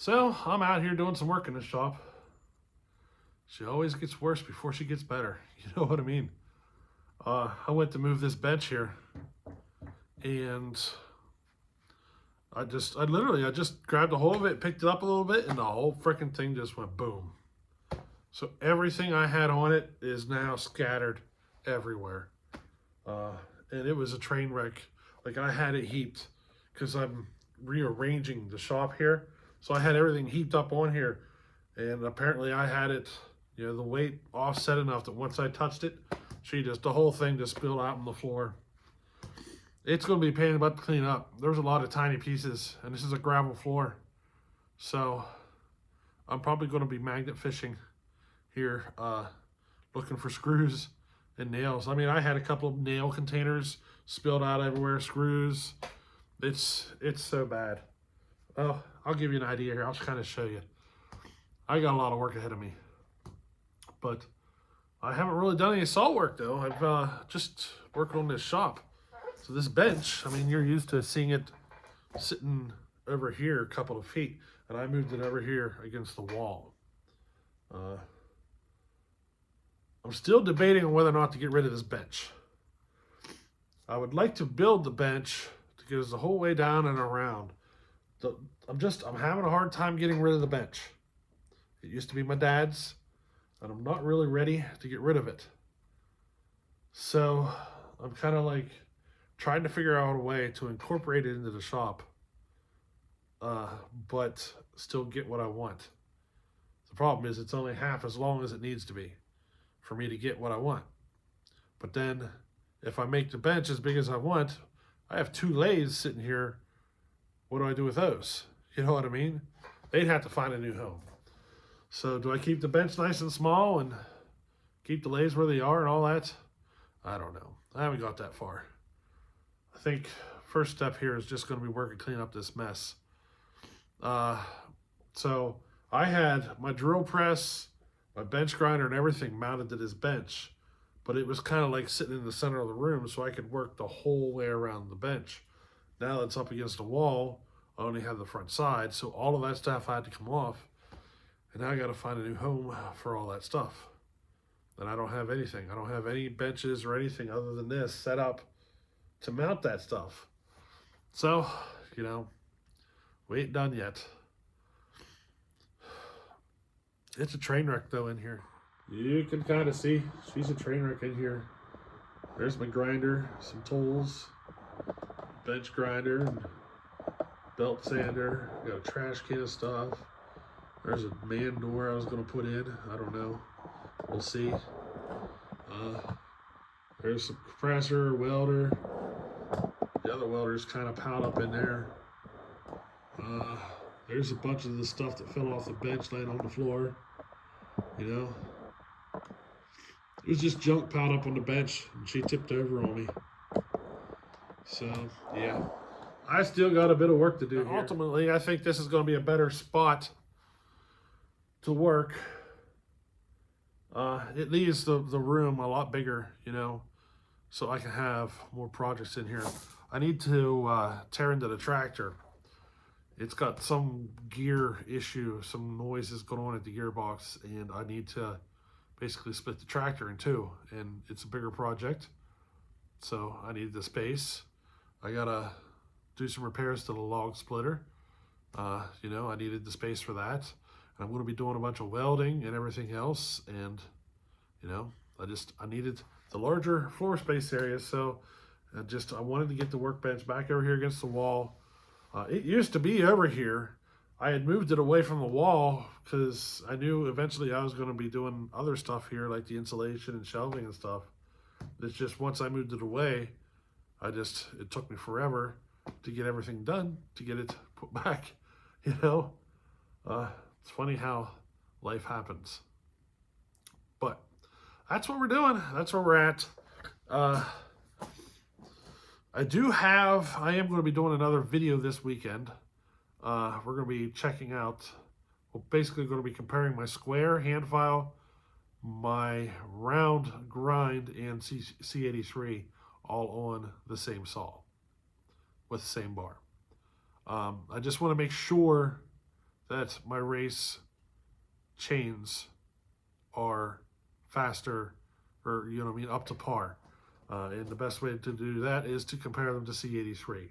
So I'm out here doing some work in the shop. She always gets worse before she gets better. You know what I mean? I went to move this bench here, and I just grabbed a hold of it, picked it up a little bit, and the whole freaking thing just went boom. So everything I had on it is now scattered everywhere. Uh, and it was a train wreck. Like I had it heaped because I'm rearranging the shop here. So I had everything heaped up on here, and apparently I had it, the weight offset enough that once I touched it, the whole thing just spilled out on the floor. It's going to be a pain in the butt to clean up. There's a lot of tiny pieces, and this is a gravel floor. So I'm probably going to be magnet fishing here, looking for screws and nails. I mean, I had a couple of nail containers spilled out everywhere, screws. It's so bad. Oh, I'll give you an idea here. I'll just kind of show you. I got a lot of work ahead of me, but I haven't really done any saw work though. I've just working on this shop. So this bench, I mean, you're used to seeing it sitting over here a couple of feet, and I moved it over here against the wall. I'm still debating on whether or not to get rid of this bench. I would like to build the bench to get us the whole way down and around. I'm having a hard time getting rid of the bench. It used to be my dad's, and I'm not really ready to get rid of it. So I'm kind of like trying to figure out a way to incorporate it into the shop, but still get what I want. The problem is it's only half as long as it needs to be for me to get what I want. But then if I make the bench as big as I want, I have two lathes sitting here. What do I do with those? You know what I mean? They'd have to find a new home. So do I keep the bench nice and small and keep the lathes where they are and all that? I don't know. I haven't got that far. I think first step here is just going to be working clean up this mess. So I had my drill press, my bench grinder, and everything mounted to this bench, but it was kind of like sitting in the center of the room so I could work the whole way around the bench. Now that it's up against the wall, I only have the front side, so all of that stuff had to come off, and now I got to find a new home for all that stuff. And I don't have anything. I don't have any benches or anything other than this set up to mount that stuff. So, we ain't done yet. It's a train wreck though in here. You can kind of see she's a train wreck in here. There's my grinder, some tools, bench grinder, and belt sander. Got a trash can of stuff. There's a man door I was going to put in. I don't know. We'll see. There's some compressor, welder. The other welder's kind of piled up in there. There's a bunch of the stuff that fell off the bench laying on the floor. It was just junk piled up on the bench, and she tipped over on me. So, yeah. I still got a bit of work to do here. Ultimately, I think this is going to be a better spot to work. It leaves the room a lot bigger, so I can have more projects in here. I need to tear into the tractor. It's got some gear issue, some noises going on at the gearbox, and I need to basically split the tractor in two, and it's a bigger project, so I need the space. I gotta do some repairs to the log splitter. I needed the space for that. And I'm going to be doing a bunch of welding and everything else, and I needed the larger floor space area, so I wanted to get the workbench back over here against the wall. It used to be over here. I had moved it away from the wall because I knew eventually I was going to be doing other stuff here, like the insulation and shelving and stuff. It's just once I moved it away, it took me forever to get everything done, to get it put back, It's funny how life happens. But that's what we're doing. That's where we're at. I am going to be doing another video this weekend. We're going to be basically going to be comparing my square hand file, my round grind, and C83 all on the same saw with the same bar. I just want to make sure that my race chains are faster, or you know what I mean, up to par. And the best way to do that is to compare them to C83.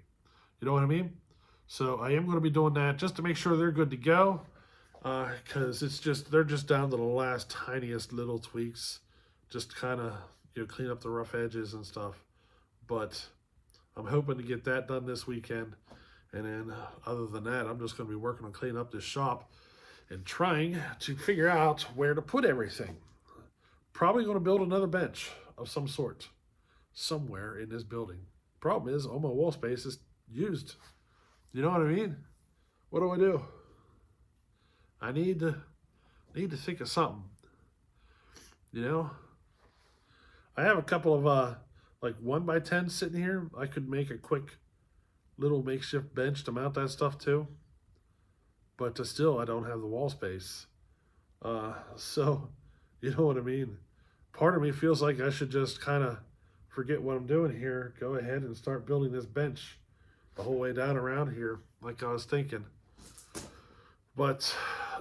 You know what I mean? So I am going to be doing that just to make sure they're good to go, because they're just down to the last tiniest little tweaks, just kind of clean up the rough edges and stuff. But I'm hoping to get that done this weekend, and then other than that, I'm just going to be working on cleaning up this shop and trying to figure out where to put everything. Probably going to build another bench of some sort somewhere in this building. Problem is, all my wall space is used. You know what I mean? What do? I need to think of something. You know, I have a couple of like 1x10 sitting here. I could make a quick little makeshift bench to mount that stuff to, but still I don't have the wall space. So you know what I mean? Part of me feels like I should just kind of forget what I'm doing here, go ahead and start building this bench the whole way down around here like I was thinking. But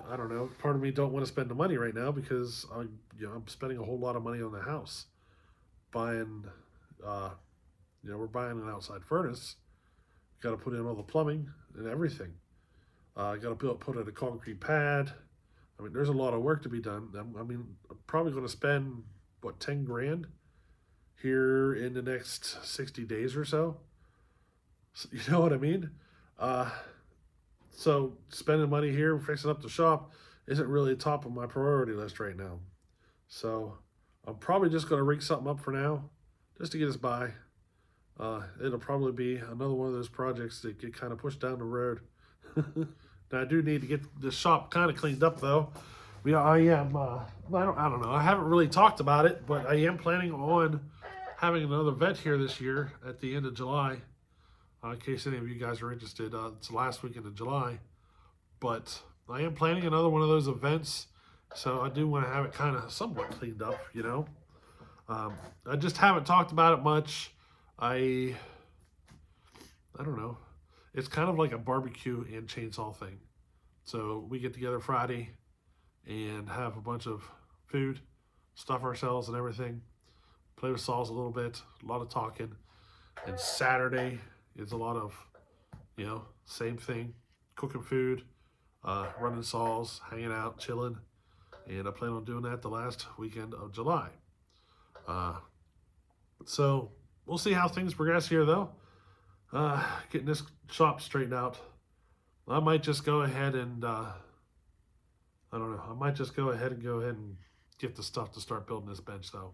I don't know, part of me don't want to spend the money right now because I'm spending a whole lot of money on the house. Buying, we're buying an outside furnace. Got to put in all the plumbing and everything. Got to put in a concrete pad. I mean, there's a lot of work to be done. I'm probably going to spend, 10 grand here in the next 60 days or so. You know what I mean? So spending money here, fixing up the shop, isn't really top of my priority list right now. So I'm probably just going to rig something up for now, just to get us by. It'll probably be another one of those projects that get kind of pushed down the road. Now I do need to get the shop kind of cleaned up though. I am. I don't know. I haven't really talked about it, but I am planning on having another vet here this year at the end of July. In case any of you guys are interested, it's the last weekend of July. But I am planning another one of those events, so I do want to have it kind of somewhat cleaned up, I just haven't talked about it much. I don't know. It's kind of like a barbecue and chainsaw thing. So we get together Friday and have a bunch of food, stuff ourselves and everything, play with saws a little bit, a lot of talking. And Saturday is a lot of, same thing, cooking food, running saws, hanging out, chilling. And I plan on doing that the last weekend of July. So we'll see how things progress here though. Getting this shop straightened out. I might just go ahead and, I don't know. I might just go ahead and get the stuff to start building this bench though.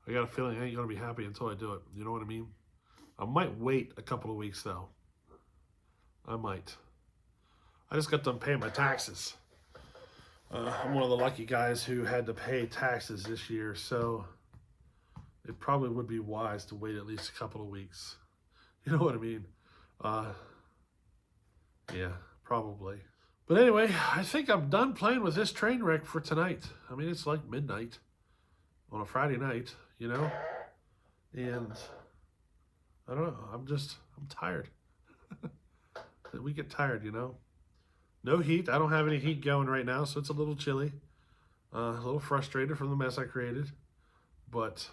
I got a feeling I ain't going to be happy until I do it. You know what I mean? I might wait a couple of weeks though. I might. I just got done paying my taxes. I'm one of the lucky guys who had to pay taxes this year, so it probably would be wise to wait at least a couple of weeks. You know what I mean? Yeah, probably. But anyway, I think I'm done playing with this train wreck for tonight. I mean, it's like midnight on a Friday night, and I don't know, I'm tired. We get tired, No heat. I don't have any heat going right now, so it's a little chilly. A little frustrated from the mess I created. But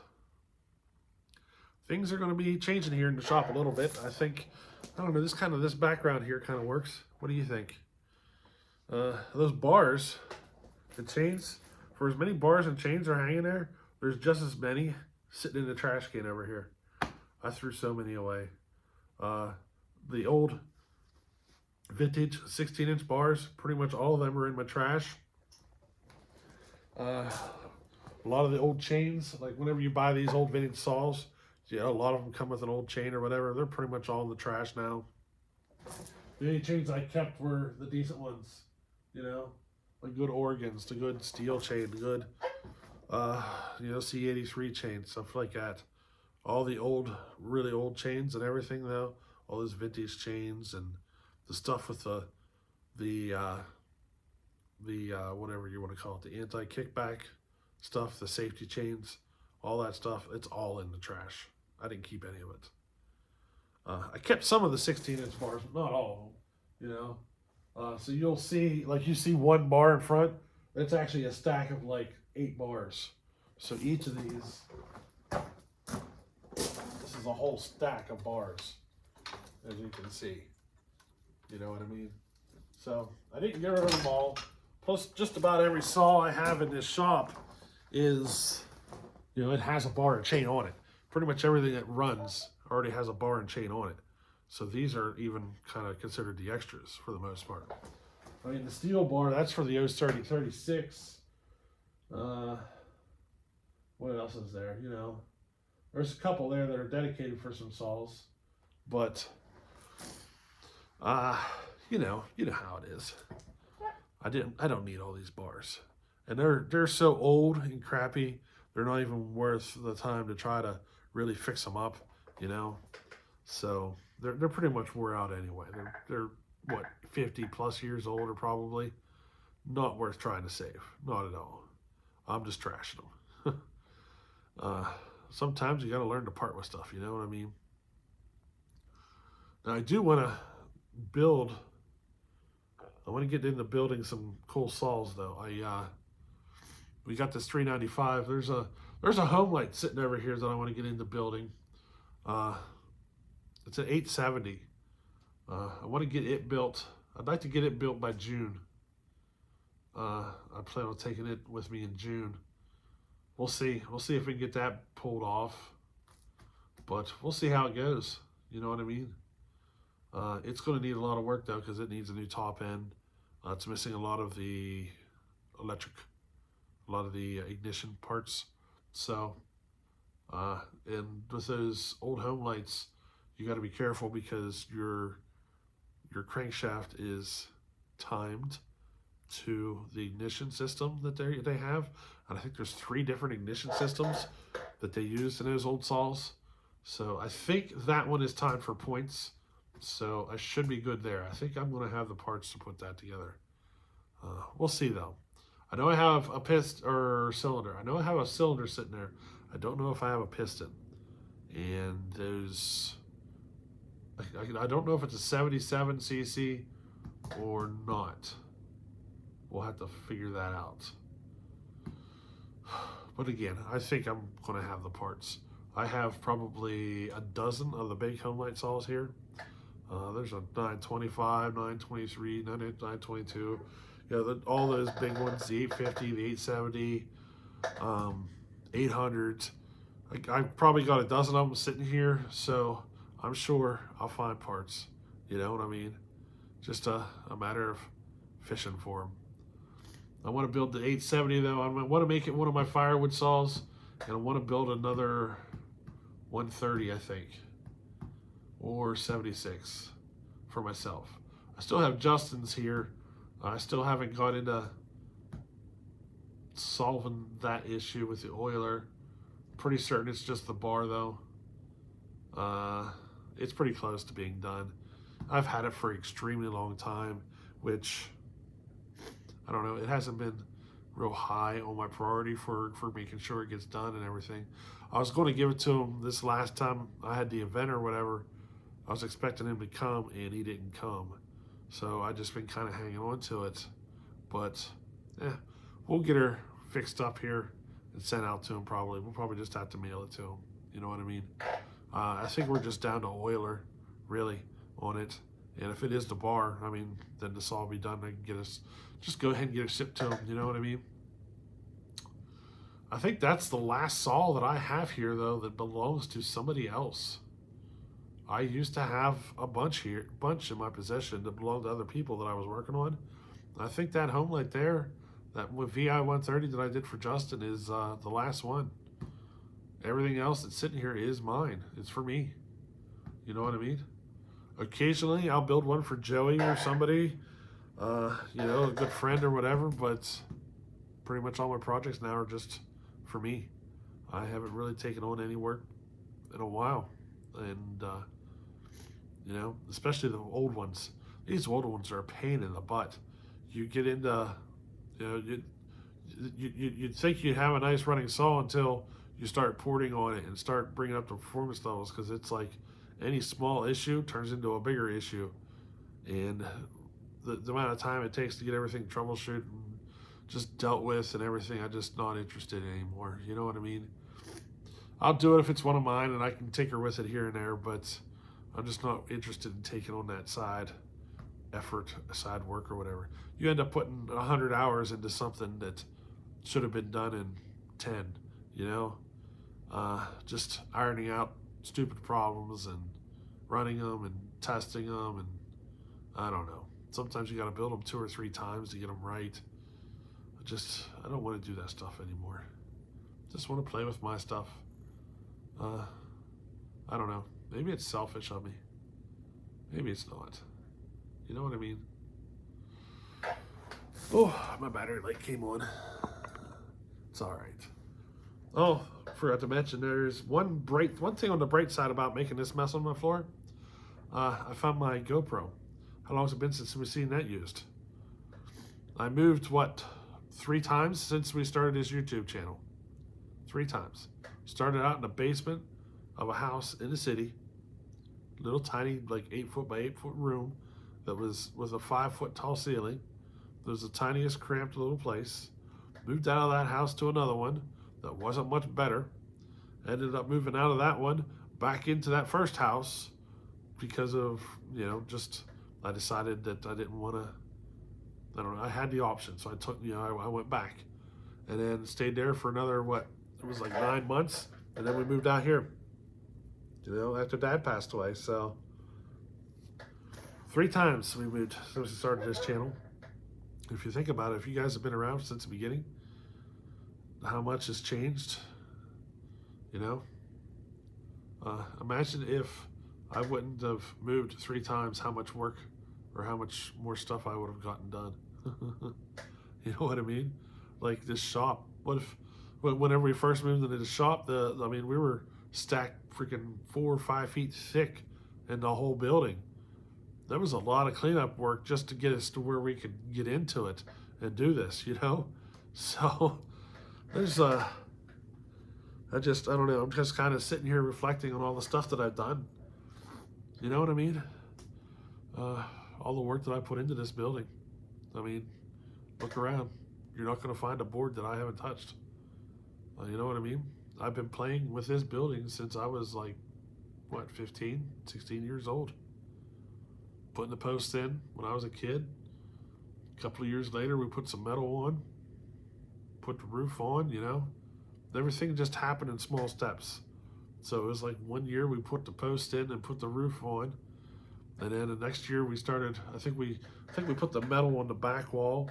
things are going to be changing here in the shop a little bit. I think, I don't know, this background here kind of works. What do you think? Those bars and chains, for as many bars and chains are hanging there, there's just as many sitting in the trash can over here. I threw so many away. The old vintage 16-inch bars, pretty much all of them are in my trash. A lot of the old chains, like whenever you buy these old vintage saws, a lot of them come with an old chain or whatever. They're pretty much all in the trash now. The only chains I kept were the decent ones, like good organs, the good steel chain, the good, C83 chain, stuff like that. All the old, really old chains and everything though, all those vintage chains and the stuff with the whatever you want to call it, the anti-kickback stuff, the safety chains, all that stuff, it's all in the trash. I didn't keep any of it. I kept some of the 16-inch bars, but not all of them. You know, so you'll see, like you see one bar in front. It's actually a stack of like 8 bars. So each of these, this is a whole stack of bars, as you can see. You know what I mean? So I didn't get rid of them all. Plus, just about every saw I have in this shop is, you know, it has a bar and chain on it. Pretty much everything that runs already has a bar and chain on it. So these are even kind of considered the extras for the most part. I mean, the steel bar, that's for the 03036. What else is there? You know, there's a couple there that are dedicated for some saws, but you know how it is. I don't need all these bars, and they're so old and crappy. They're not even worth the time to try to really fix them up. You know, so they're pretty much wore out anyway. They're what, 50 plus years old, or probably not worth trying to save. Not at all. I'm just trashing them. Sometimes you got to learn to part with stuff. You know what I mean? Now I do want to build. I want to get into building some cool saws though. We got this 395. There's a home light sitting over here that I want to get into building. It's an 870. I want to get it built. I'd like to get it built by June. I plan on taking it with me in June. We'll see. We'll see if we can get that pulled off. But we'll see how it goes. You know what I mean? It's going to need a lot of work though, because it needs a new top end. It's missing a lot of the electric, a lot of the ignition parts. So, and with those old home lights, you got to be careful because your crankshaft is timed to the ignition system that they have. And I think there's 3 different ignition systems that they use in those old saws. So I think that one is timed for points. So I should be good there. I think I'm going to have the parts to put that together. We'll see though. I know I have a piston or cylinder. I know I have a cylinder sitting there. I don't know if I have a piston. And there's, I don't know if it's a 77 cc or not. We'll have to figure that out. But again, I think I'm going to have the parts. I have probably a dozen of the big home light saws here. There's a 925, 923, 922. You know, all those big ones, the 850, the 870, 800. I've probably got a dozen of them sitting here, so I'm sure I'll find parts. You know what I mean? Just a matter of fishing for them. I want to build the 870 though. I want to make it one of my firewood saws, and I want to build another 130, I think, or 76 for myself. I still have Justin's here. I still haven't got into solving that issue with the oiler. Pretty certain it's just the bar though. It's pretty close to being done. I've had it for an extremely long time, which I don't know, it hasn't been real high on my priority for making sure it gets done and everything. I was going to give it to him this last time I had the event or whatever. I was expecting him to come and he didn't come. So I just been kind of hanging on to it. But we'll get her fixed up here and sent out to him probably. We'll probably just have to mail it to him. You know what I mean? I think we're just down to oiler, really, on it. And if it is the bar, I mean, then the saw will be done. I can get us, just go ahead and get it shipped to him. You know what I mean? I think that's the last saw that I have here, though, that belongs to somebody else. I used to have a bunch in my possession that belonged to other people that I was working on. I think that home light there, that VI 130 that I did for Justin, is the last one. Everything else that's sitting here is mine. It's for me. You know what I mean? Occasionally, I'll build one for Joey or somebody, you know, a good friend or whatever, but pretty much all my projects now are just for me. I haven't really taken on any work in a while. And, you know, especially the old ones. These old ones are a pain in the butt. You get into, you know, you'd think you'd have a nice running saw until you start porting on it and start bringing up the performance levels, because it's like any small issue turns into a bigger issue. And the amount of time it takes to get everything troubleshooted and just dealt with and everything, I'm just not interested in anymore. You know what I mean? I'll do it if it's one of mine and I can tinker with it here and there, but I'm just not interested in taking on that side effort, side work or whatever. You end up putting 100 hours into something that should have been done in 10, you know? Just ironing out stupid problems and running them and testing them, and I don't know. Sometimes you got to build them 2 or 3 times to get them right. I don't want to do that stuff anymore. Just want to play with my stuff. I don't know. Maybe it's selfish of me. Maybe it's not. You know what I mean? Oh, my battery light came on. It's all right. Oh, forgot to mention, there's one thing on the bright side about making this mess on my floor. I found my GoPro. How long has it been since we've seen that used? I moved, 3 times since we started this YouTube channel. 3 times. Started out in the basement of a house in the city. Little tiny, 8 foot by 8 foot room that was with a 5 foot tall ceiling. It was the tiniest cramped little place. Moved out of that house to another one that wasn't much better. Ended up moving out of that one back into that first house because of, I decided that I didn't want to, I don't know, I had the option. So I took, I went back and then stayed there for another, it was 9 months. And then we moved out here, after Dad passed away. So 3 times we moved since we started this channel. If you think about it, if you guys have been around since the beginning, how much has changed, imagine if I wouldn't have moved 3 times, how much work or how much more stuff I would have gotten done. You know what I mean? Like this shop, whenever we first moved into the shop, we were stacked freaking 4 or 5 feet thick in the whole building. There was a lot of cleanup work just to get us to where we could get into it and do this, So there's I don't know. I'm just kind of sitting here reflecting on all the stuff that I've done. You know what I mean? All the work that I put into this building. Look around. You're not going to find a board that I haven't touched. You know what I mean? I've been playing with this building since I was 15, 16 years old. Putting the posts in when I was a kid. A couple of years later, we put some metal on. Put the roof on, Everything just happened in small steps. So it was 1 year we put the post in and put the roof on. And then the next year we started, I think we put the metal on the back wall.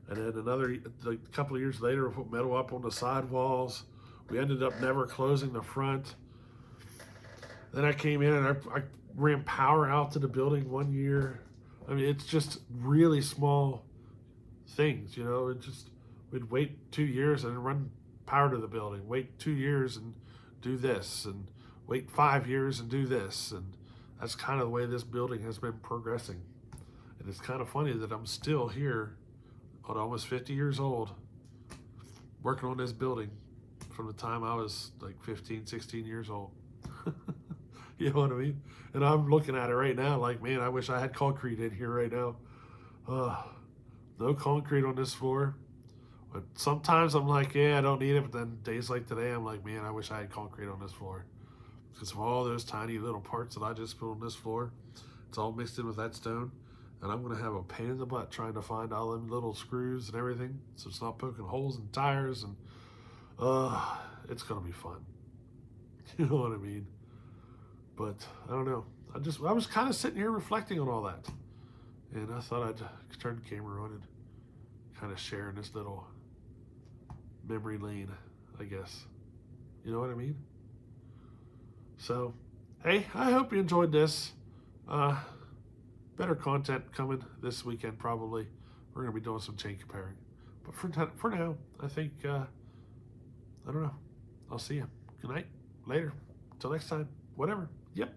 And then a couple of years later, we put metal up on the side walls. We ended up never closing the front. Then I came in and I ran power out to the building 1 year. It's just really small things, we'd wait 2 years and run power to the building. Wait 2 years and do this, and wait 5 years and do this. And that's kind of the way this building has been progressing. And it's kind of funny that I'm still here at almost 50 years old, working on this building from the time I was 15, 16 years old. You know what I mean? And I'm looking at it right now man, I wish I had concrete in here right now. No concrete on this floor. But sometimes I'm yeah, I don't need it. But then days like today, I'm man, I wish I had concrete on this floor. Because of all those tiny little parts that I just put on this floor, it's all mixed in with that stone. And I'm going to have a pain in the butt trying to find all them little screws and everything. So it's not poking holes in tires. And it's going to be fun. You know what I mean? But I don't know. I was kind of sitting here reflecting on all that. And I thought I'd turn the camera on and kind of share in this little memory lane, I guess. You know what I mean? So, hey, I hope you enjoyed this. Better content coming this weekend, probably. We're going to be doing some chain comparing. But for now, I think, I don't know. I'll see you. Good night. Later. Till next time. Whatever. Yep.